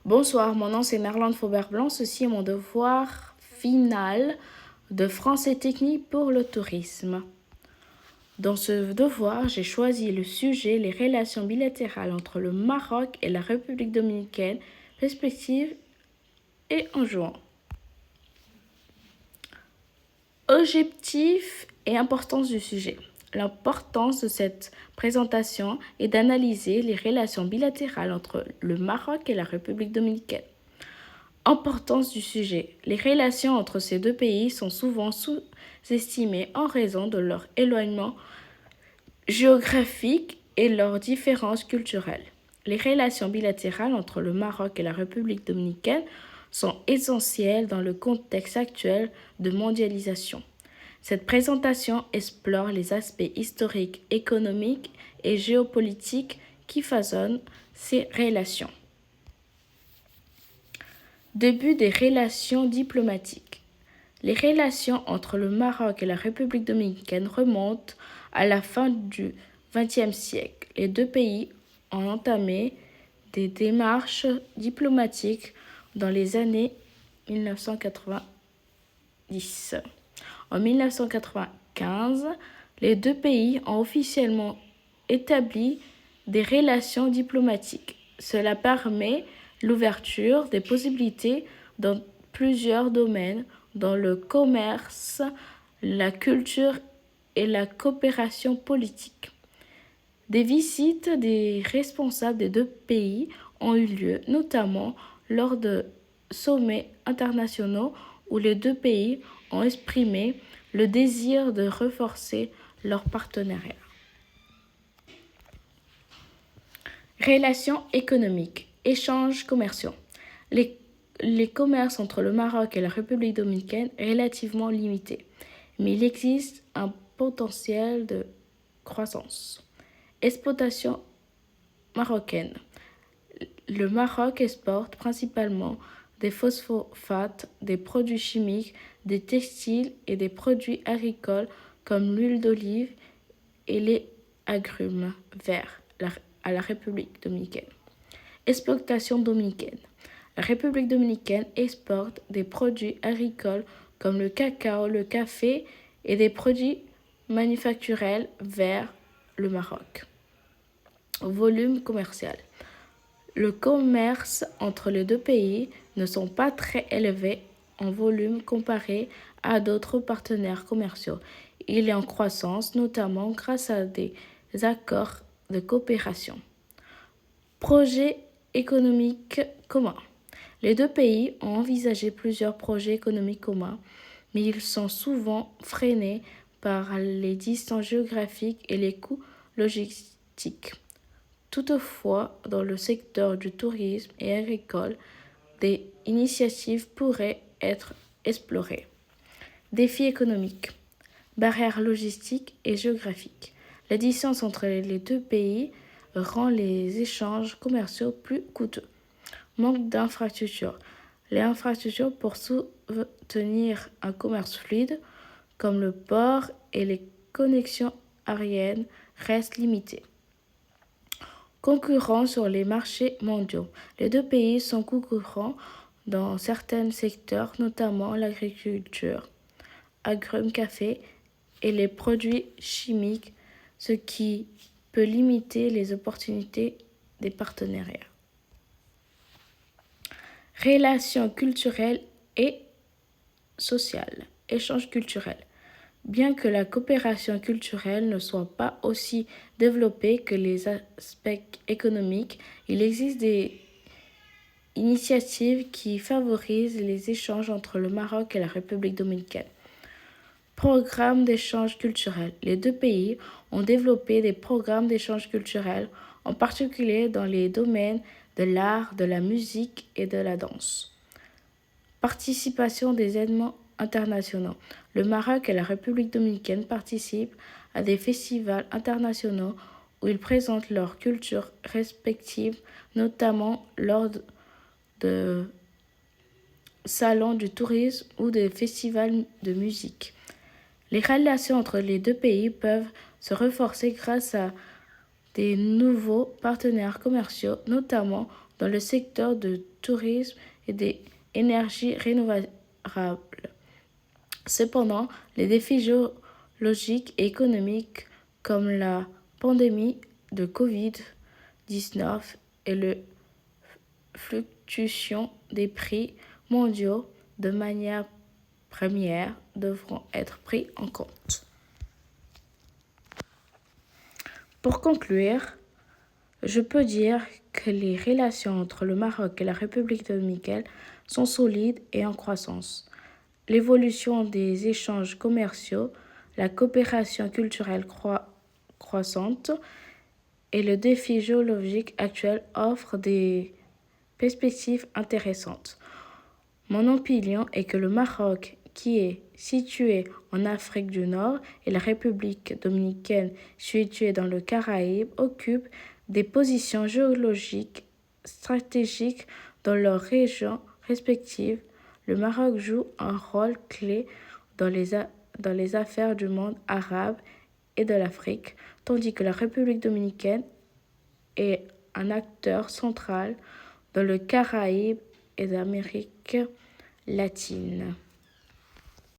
Bonsoir, mon nom c'est Merlande Faubert-Blanc. Ceci est mon devoir final de français technique pour le tourisme. Dans ce devoir, j'ai choisi le sujet les relations bilatérales entre le Maroc et la République dominicaine, perspectives et enjeux. Objectif et importance du sujet. L'importance de cette présentation est d'analyser les relations bilatérales entre le Maroc et la République dominicaine. Importance du sujet. Les relations entre ces deux pays sont souvent sous-estimées en raison de leur éloignement géographique et leurs différences culturelles. Les relations bilatérales entre le Maroc et la République dominicaine sont essentielles dans le contexte actuel de mondialisation. Cette présentation explore les aspects historiques, économiques et géopolitiques qui façonnent ces relations. Début des relations diplomatiques. Les relations entre le Maroc et la République dominicaine remontent à la fin du XXe siècle. Les deux pays ont entamé des démarches diplomatiques dans les années 1990. En 1995, les deux pays ont officiellement établi des relations diplomatiques. Cela permet l'ouverture des possibilités dans plusieurs domaines, dans le commerce, la culture et la coopération politique. Des visites des responsables des deux pays ont eu lieu, notamment lors de sommets internationaux où les deux pays ont exprimé le désir de renforcer leur partenariat. Relations économiques, échanges commerciaux. Les commerces entre le Maroc et la République dominicaine est relativement limité, mais il existe un potentiel de croissance. Exportation marocaine. Le Maroc exporte principalement des phosphates, des produits chimiques, des textiles et des produits agricoles comme l'huile d'olive et les agrumes verts à la République dominicaine. Exportation dominicaine. La République dominicaine exporte des produits agricoles comme le cacao, le café et des produits manufacturiers vers le Maroc. Volume commercial. Le commerce entre les deux pays ne sont pas très élevés en volume comparé à d'autres partenaires commerciaux. Il est en croissance, notamment grâce à des accords de coopération. Projets économiques communs. Les deux pays ont envisagé plusieurs projets économiques communs, mais ils sont souvent freinés par les distances géographiques et les coûts logistiques. Toutefois, dans le secteur du tourisme et agricole, des initiatives pourraient être explorées. Défis économiques, barrières logistiques et géographiques. La distance entre les deux pays rend les échanges commerciaux plus coûteux. Manque d'infrastructures. Les infrastructures pour soutenir un commerce fluide, comme le port et les connexions aériennes, restent limitées. Concurrents sur les marchés mondiaux. Les deux pays sont concurrents dans certains secteurs, notamment l'agriculture, agrumes, café et les produits chimiques, ce qui peut limiter les opportunités des partenariats. Relations culturelles et sociales. Échanges culturels. Bien que la coopération culturelle ne soit pas aussi développée que les aspects économiques, il existe des initiatives qui favorisent les échanges entre le Maroc et la République dominicaine. Programmes d'échange culturel. Les deux pays ont développé des programmes d'échange culturel, en particulier dans les domaines de l'art, de la musique et de la danse. Participation des événements internationaux. Le Maroc et la République dominicaine participent à des festivals internationaux où ils présentent leurs cultures respectives, notamment lors de salons du tourisme ou des festivals de musique. Les relations entre les deux pays peuvent se renforcer grâce à des nouveaux partenaires commerciaux, notamment dans le secteur du tourisme et des énergies renouvelables. Cependant, les défis géologiques et économiques comme la pandémie de Covid-19 et la fluctuation des prix mondiaux de manière première devront être pris en compte. Pour conclure, je peux dire que les relations entre le Maroc et la République dominicaine sont solides et en croissance. L'évolution des échanges commerciaux, la coopération culturelle croissante et le défi géologique actuel offrent des perspectives intéressantes. Mon opinion est que le Maroc, qui est situé en Afrique du Nord, et la République dominicaine, située dans le Caraïbe, occupent des positions géologiques stratégiques dans leurs régions respectives. Le Maroc joue un rôle clé dans les affaires du monde arabe et de l'Afrique, tandis que la République dominicaine est un acteur central dans le Caraïbe et l'Amérique latine.